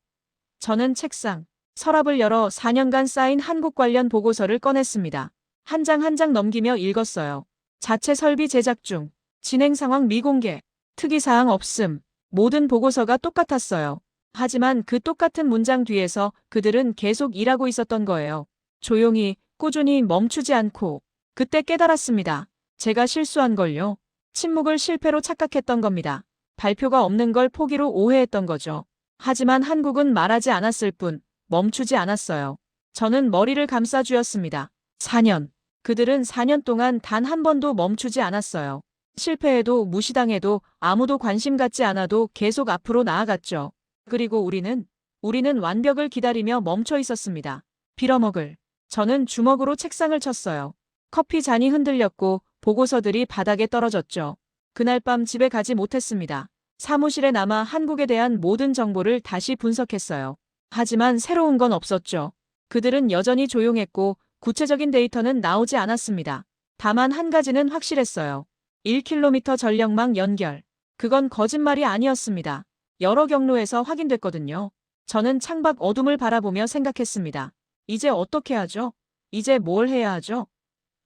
저는 책상, 서랍을 열어 4년간 쌓인 한국 관련 보고서를 꺼냈습니다. 한 장 한 장 넘기며 읽었어요. 자체 설비 제작 중. 진행 상황 미공개. 특이사항 없음. 모든 보고서가 똑같았어요. 하지만 그 똑같은 문장 뒤에서 그들은 계속 일하고 있었던 거예요. 조용히, 꾸준히 멈추지 않고. 그때 깨달았습니다. 제가 실수한 걸요. 침묵을 실패로 착각했던 겁니다. 발표가 없는 걸 포기로 오해했던 거죠. 하지만 한국은 말하지 않았을 뿐 멈추지 않았어요. 저는 머리를 감싸쥐었습니다. 4년. 그들은 4년 동안 단 한 번도 멈추지 않았어요. 실패해도 무시당해도 아무도 관심 갖지 않아도 계속 앞으로 나아갔죠. 그리고 우리는 완벽을 기다리며 멈춰 있었습니다. 빌어먹을. 저는 주먹으로 책상을 쳤어요. 커피 잔이 흔들렸고 보고서들이 바닥에 떨어졌죠. 그날 밤 집에 가지 못했습니다. 사무실에 남아 한국에 대한 모든 정보를 다시 분석했어요. 하지만 새로운 건 없었죠. 그들은 여전히 조용했고 구체적인 데이터는 나오지 않았습니다. 다만 한 가지는 확실했어요. 1km 전력망 연결. 그건 거짓말이 아니었습니다. 여러 경로에서 확인됐거든요. 저는 창밖 어둠을 바라보며 생각했습니다. 이제 어떻게 하죠? 이제 뭘 해야 하죠?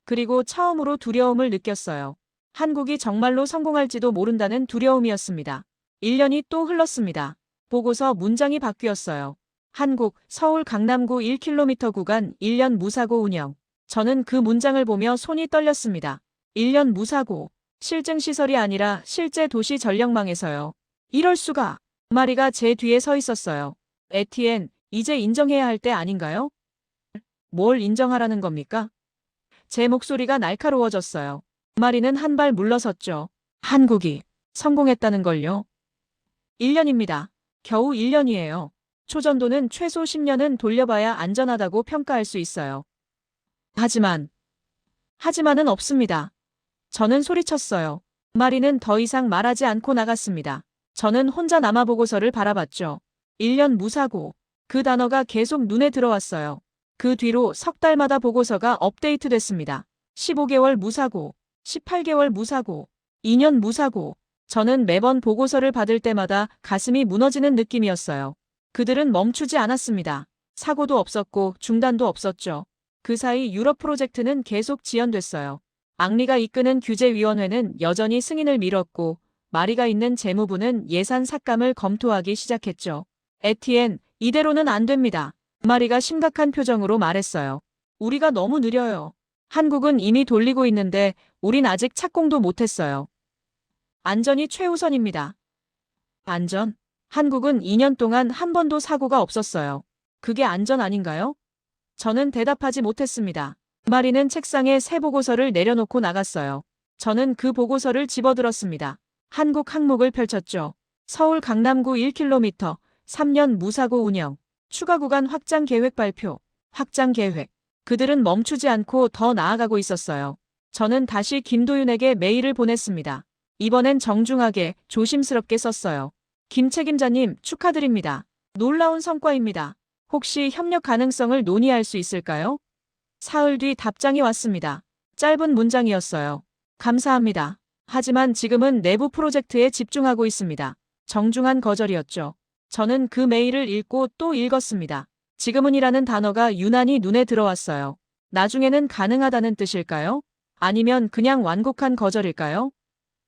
그리고 처음으로 두려움을 느꼈어요. 한국이 정말로 성공할지도 모른다는 두려움이었습니다. 1년이 또 흘렀습니다. 보고서 문장이 바뀌었어요. 한국, 서울 강남구 1km 구간 1년 무사고 운영. 저는 그 문장을 보며 손이 떨렸습니다. 1년 무사고. 실증 시설이 아니라 실제 도시 전력망에서요. 이럴 수가. 마리가 제 뒤에 서 있었어요. 에티엔, 이제 인정해야 할 때 아닌가요? 뭘 인정하라는 겁니까? 제 목소리가 날카로워졌어요. 마리는 한 발 물러섰죠. 한국이 성공했다는 걸요. 1년입니다. 겨우 1년이에요. 초전도는 최소 10년은 돌려봐야 안전하다고 평가할 수 있어요. 하지만은 없습니다. 저는 소리쳤어요. 마리는 더 이상 말하지 않고 나갔습니다. 저는 혼자 남아 보고서를 바라봤죠. 1년 무사고. 그 단어가 계속 눈에 들어왔어요. 그 뒤로 석 달마다 보고서가 업데이트됐습니다. 15개월 무사고, 18개월 무사고, 2년 무사고. 저는 매번 보고서를 받을 때마다 가슴이 무너지는 느낌이었어요. 그들은 멈추지 않았습니다. 사고도 없었고 중단도 없었죠. 그 사이 유럽 프로젝트는 계속 지연됐어요. 앙리가 이끄는 규제위원회는 여전히 승인을 미뤘고 마리가 있는 재무부는 예산 삭감을 검토하기 시작했죠. 에티엔, 이대로는 안 됩니다. 마리가 심각한 표정으로 말했어요. 우리가 너무 느려요. 한국은 이미 돌리고 있는데 우린 아직 착공도 못했어요. 안전이 최우선입니다. 안전? 한국은 2년 동안 한 번도 사고가 없었어요. 그게 안전 아닌가요? 저는 대답하지 못했습니다. 마리는 책상에 새 보고서를 내려놓고 나갔어요. 저는 그 보고서를 집어들었습니다. 한국 항목을 펼쳤죠. 서울 강남구 1km, 3년 무사고 운영, 추가 구간 확장 계획 발표, 확장 계획. 그들은 멈추지 않고 더 나아가고 있었어요. 저는 다시 김도윤에게 메일을 보냈습니다. 이번엔 정중하게, 조심스럽게 썼어요. 김 책임자님, 축하드립니다. 놀라운 성과입니다. 혹시 협력 가능성을 논의할 수 있을까요? 사흘 뒤 답장이 왔습니다. 짧은 문장이었어요. 감사합니다. 하지만 지금은 내부 프로젝트에 집중하고 있습니다. 정중한 거절이었죠. 저는 그 메일을 읽고 또 읽었습니다. 지금은이라는 단어가 유난히 눈에 들어왔어요. 나중에는 가능하다는 뜻일까요? 아니면 그냥 완곡한 거절일까요?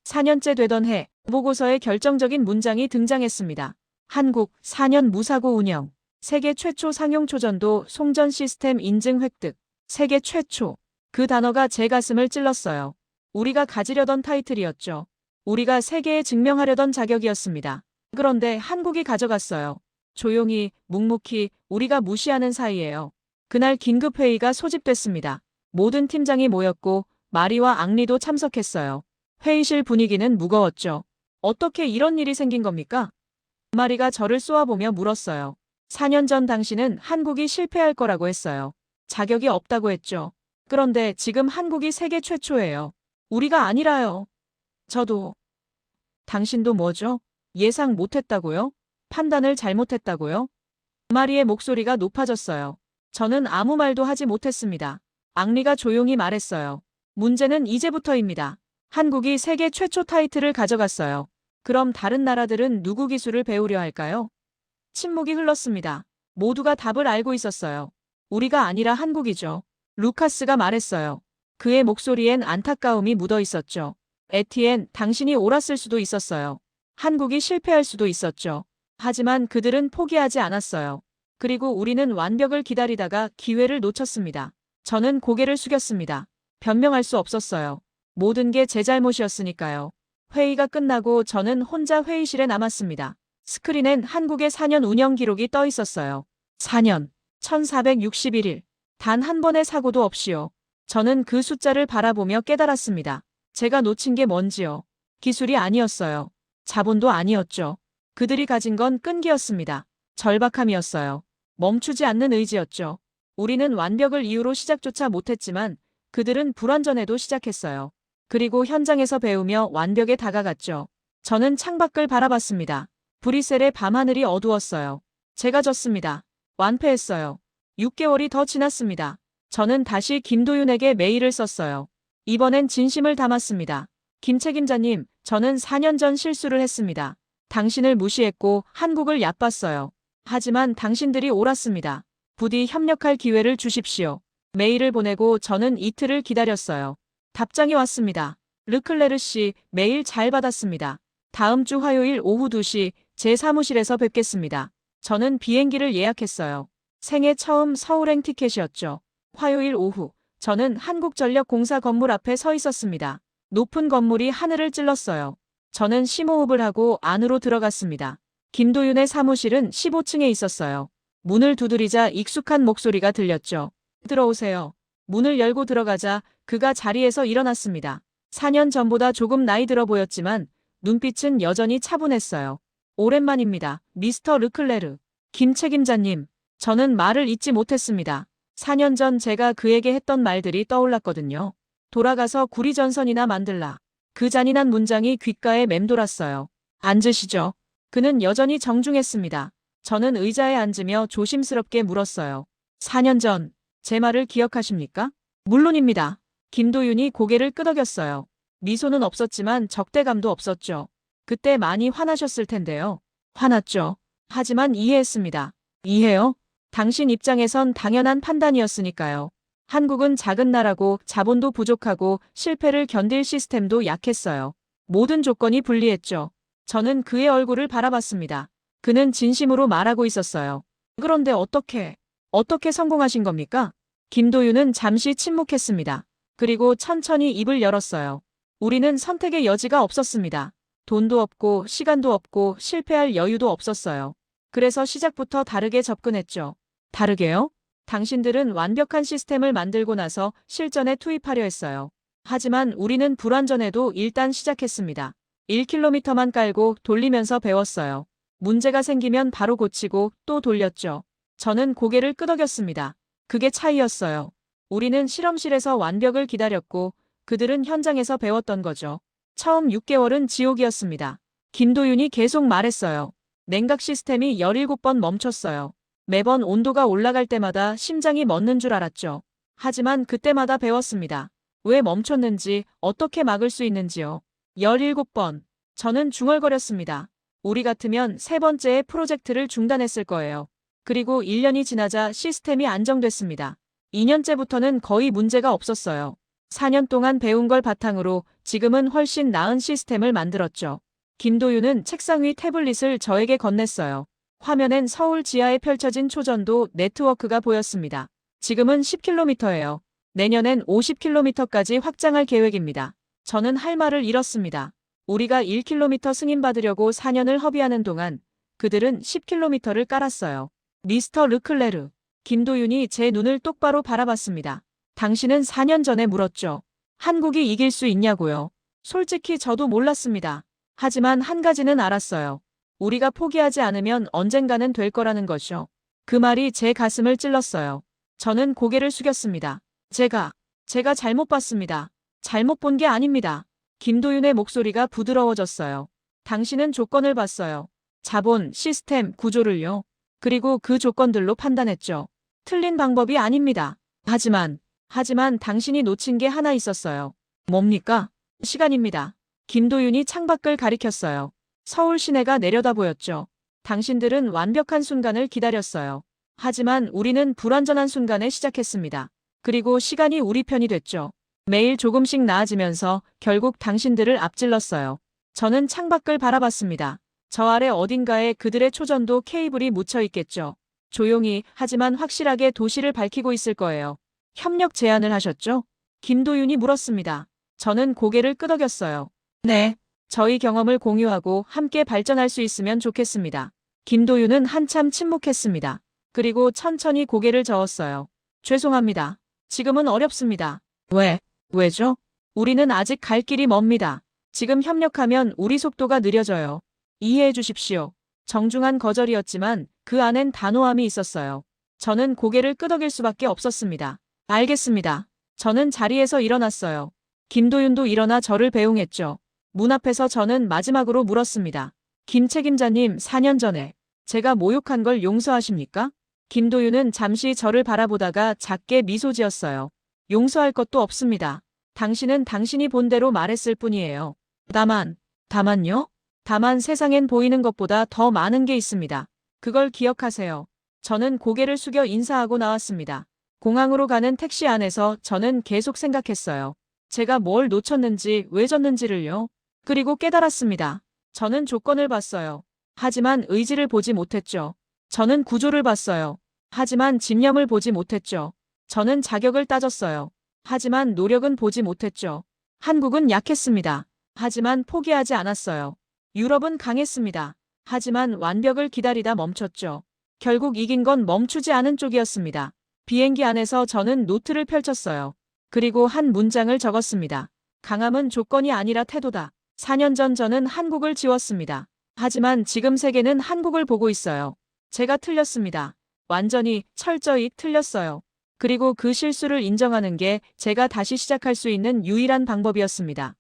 4년째 되던 해, 보고서에 결정적인 문장이 등장했습니다. 한국 4년 무사고 운영. 세계 최초 상용 초전도 송전 시스템 인증 획득. 세계 최초. 그 단어가 제 가슴을 찔렀어요. 우리가 가지려던 타이틀이었죠. 우리가 세계에 증명하려던 자격이었습니다. 그런데 한국이 가져갔어요. 조용히, 묵묵히, 우리가 무시하는 사이에요. 그날 긴급회의가 소집됐습니다. 모든 팀장이 모였고 마리와 앙리도 참석했어요. 회의실 분위기는 무거웠죠. 어떻게 이런 일이 생긴 겁니까? 마리가 저를 쏘아보며 물었어요. 4년 전 당신은 한국이 실패할 거라고 했어요. 자격이 없다고 했죠. 그런데 지금 한국이 세계 최초예요. 우리가 아니라요. 저도. 당신도 뭐죠? 예상 못했다고요? 판단을 잘못했다고요? 마리의 목소리가 높아졌어요. 저는 아무 말도 하지 못했습니다. 앙리가 조용히 말했어요. 문제는 이제부터입니다. 한국이 세계 최초 타이틀을 가져갔어요. 그럼 다른 나라들은 누구 기술을 배우려 할까요? 침묵이 흘렀습니다. 모두가 답을 알고 있었어요. 우리가 아니라 한국이죠. 루카스가 말했어요. 그의 목소리엔 안타까움이 묻어 있었죠. 에티엔, 당신이 옳았을 수도 있었어요. 한국이 실패할 수도 있었죠. 하지만 그들은 포기하지 않았어요. 그리고 우리는 완벽을 기다리다가 기회를 놓쳤습니다. 저는 고개를 숙였습니다. 변명할 수 없었어요. 모든 게 제 잘못이었으니까요. 회의가 끝나고 저는 혼자 회의실에 남았습니다. 스크린엔 한국의 4년 운영 기록이 떠 있었어요. 4년, 1461일. 단 한 번의 사고도 없이요. 저는 그 숫자를 바라보며 깨달았습니다. 제가 놓친 게 뭔지요. 기술이 아니었어요. 자본도 아니었죠. 그들이 가진 건 끈기였습니다. 절박함이었어요. 멈추지 않는 의지였죠. 우리는 완벽을 이유로 시작조차 못했지만 그들은 불완전해도 시작했어요. 그리고 현장에서 배우며 완벽에 다가갔죠. 저는 창밖을 바라봤습니다. 브뤼셀의 밤하늘이 어두웠어요. 제가 졌습니다. 완패했어요. 6개월이 더 지났습니다. 저는 다시 김도윤에게 메일을 썼어요. 이번엔 진심을 담았습니다. 김 책임자님, 저는 4년 전 실수를 했습니다. 당신을 무시했고 한국을 얕봤어요. 하지만 당신들이 옳았습니다. 부디 협력할 기회를 주십시오. 메일을 보내고 저는 이틀을 기다렸어요. 답장이 왔습니다. 르클레르 씨, 메일 잘 받았습니다. 다음 주 화요일 오후 2시 제 사무실에서 뵙겠습니다. 저는 비행기를 예약했어요. 생애 처음 서울행 티켓이었죠. 화요일 오후, 저는 한국전력공사 건물 앞에 서 있었습니다. 높은 건물이 하늘을 찔렀어요. 저는 심호흡을 하고 안으로 들어갔습니다. 김도윤의 사무실은 15층에 있었어요. 문을 두드리자 익숙한 목소리가 들렸죠. 들어오세요. 문을 열고 들어가자 그가 자리에서 일어났습니다. 4년 전보다 조금 나이 들어 보였지만 눈빛은 여전히 차분했어요. 오랜만입니다. 미스터 르클레르. 김 책임자님. 저는 말을 잇지 못했습니다. 4년 전 제가 그에게 했던 말들이 떠올랐거든요. 돌아가서 구리전선이나 만들라. 그 잔인한 문장이 귓가에 맴돌았어요. 앉으시죠. 그는 여전히 정중했습니다. 저는 의자에 앉으며 조심스럽게 물었어요. 4년 전, 제 말을 기억하십니까? 물론입니다. 김도윤이 고개를 끄덕였어요. 미소는 없었지만 적대감도 없었죠. 그때 많이 화나셨을 텐데요. 화났죠. 하지만 이해했습니다. 이해요? 당신 입장에선 당연한 판단이었으니까요. 한국은 작은 나라고 자본도 부족하고 실패를 견딜 시스템도 약했어요. 모든 조건이 불리했죠. 저는 그의 얼굴을 바라봤습니다. 그는 진심으로 말하고 있었어요. 그런데 어떻게 성공하신 겁니까? 김도윤은 잠시 침묵했습니다. 그리고 천천히 입을 열었어요. 우리는 선택의 여지가 없었습니다. 돈도 없고 시간도 없고 실패할 여유도 없었어요. 그래서 시작부터 다르게 접근했죠. 다르게요? 당신들은 완벽한 시스템을 만들고 나서 실전에 투입하려 했어요. 하지만 우리는 불완전해도 일단 시작했습니다. 1km만 깔고 돌리면서 배웠어요. 문제가 생기면 바로 고치고 또 돌렸죠. 저는 고개를 끄덕였습니다. 그게 차이였어요. 우리는 실험실에서 완벽을 기다렸고 그들은 현장에서 배웠던 거죠. 처음 6개월은 지옥이었습니다. 김도윤이 계속 말했어요. 냉각 시스템이 17번 멈췄어요. 매번 온도가 올라갈 때마다 심장이 멎는 줄 알았죠. 하지만 그때마다 배웠습니다. 왜 멈췄는지, 어떻게 막을 수 있는지요. 17번. 저는 중얼거렸습니다. 우리 같으면 세 번째의 프로젝트를 중단했을 거예요. 그리고 1년이 지나자 시스템이 안정됐습니다. 2년째부터는 거의 문제가 없었어요. 4년 동안 배운 걸 바탕으로 지금은 훨씬 나은 시스템을 만들었죠. 김도윤은 책상 위 태블릿을 저에게 건넸어요. 화면엔 서울 지하에 펼쳐진 초전도 네트워크가 보였습니다. 지금은 10km예요. 내년엔 50km까지 확장할 계획입니다. 저는 할 말을 잃었습니다. 우리가 1km 승인받으려고 4년을 허비하는 동안 그들은 10km를 깔았어요. 미스터 르클레르. 김도윤이 제 눈을 똑바로 바라봤습니다. 당신은 4년 전에 물었죠. 한국이 이길 수 있냐고요. 솔직히 저도 몰랐습니다. 하지만 한 가지는 알았어요. 우리가 포기하지 않으면 언젠가는 될 거라는 것이요. 그 말이 제 가슴을 찔렀어요. 저는 고개를 숙였습니다. 제가 잘못 봤습니다. 잘못 본 게 아닙니다. 김도윤의 목소리가 부드러워졌어요. 당신은 조건을 봤어요. 자본, 시스템, 구조를요. 그리고 그 조건들로 판단했죠. 틀린 방법이 아닙니다. 하지만 당신이 놓친 게 하나 있었어요. 뭡니까? 시간입니다. 김도윤이 창밖을 가리켰어요. 서울 시내가 내려다 보였죠. 당신들은 완벽한 순간을 기다렸어요. 하지만 우리는 불완전한 순간에 시작했습니다. 그리고 시간이 우리 편이 됐죠. 매일 조금씩 나아지면서 결국 당신들을 앞질렀어요. 저는 창밖을 바라봤습니다. 저 아래 어딘가에 그들의 초전도 케이블이 묻혀 있겠죠. 조용히 하지만 확실하게 도시를 밝히고 있을 거예요. 협력 제안을 하셨죠? 김도윤이 물었습니다. 저는 고개를 끄덕였어요. 네. 저희 경험을 공유하고 함께 발전할 수 있으면 좋겠습니다. 김도윤은 한참 침묵했습니다. 그리고 천천히 고개를 저었어요. 죄송합니다. 지금은 어렵습니다. 왜죠? 우리는 아직 갈 길이 멉니다. 지금 협력하면 우리 속도가 느려져요. 이해해 주십시오. 정중한 거절이었지만 그 안엔 단호함이 있었어요. 저는 고개를 끄덕일 수밖에 없었습니다. 알겠습니다. 저는 자리에서 일어났어요. 김도윤도 일어나 저를 배웅했죠. 문 앞에서 저는 마지막으로 물었습니다. 김 책임자님, 4년 전에 제가 모욕한 걸 용서하십니까? 김도윤은 잠시 저를 바라보다가 작게 미소 지었어요. 용서할 것도 없습니다. 당신은 당신이 본 대로 말했을 뿐이에요. 다만요? 다만 세상엔 보이는 것보다 더 많은 게 있습니다. 그걸 기억하세요. 저는 고개를 숙여 인사하고 나왔습니다. 공항으로 가는 택시 안에서 저는 계속 생각했어요. 제가 뭘 놓쳤는지 왜 졌는지를요. 그리고 깨달았습니다. 저는 조건을 봤어요. 하지만 의지를 보지 못했죠. 저는 구조를 봤어요. 하지만 집념을 보지 못했죠. 저는 자격을 따졌어요. 하지만 노력은 보지 못했죠. 한국은 약했습니다. 하지만 포기하지 않았어요. 유럽은 강했습니다. 하지만 완벽을 기다리다 멈췄죠. 결국 이긴 건 멈추지 않은 쪽이었습니다. 비행기 안에서 저는 노트를 펼쳤어요. 그리고 한 문장을 적었습니다. 강함은 조건이 아니라 태도다. 4년 전 저는 한국을 지웠습니다. 하지만 지금 세계는 한국을 보고 있어요. 제가 틀렸습니다. 완전히, 철저히 틀렸어요. 그리고 그 실수를 인정하는 게 제가 다시 시작할 수 있는 유일한 방법이었습니다.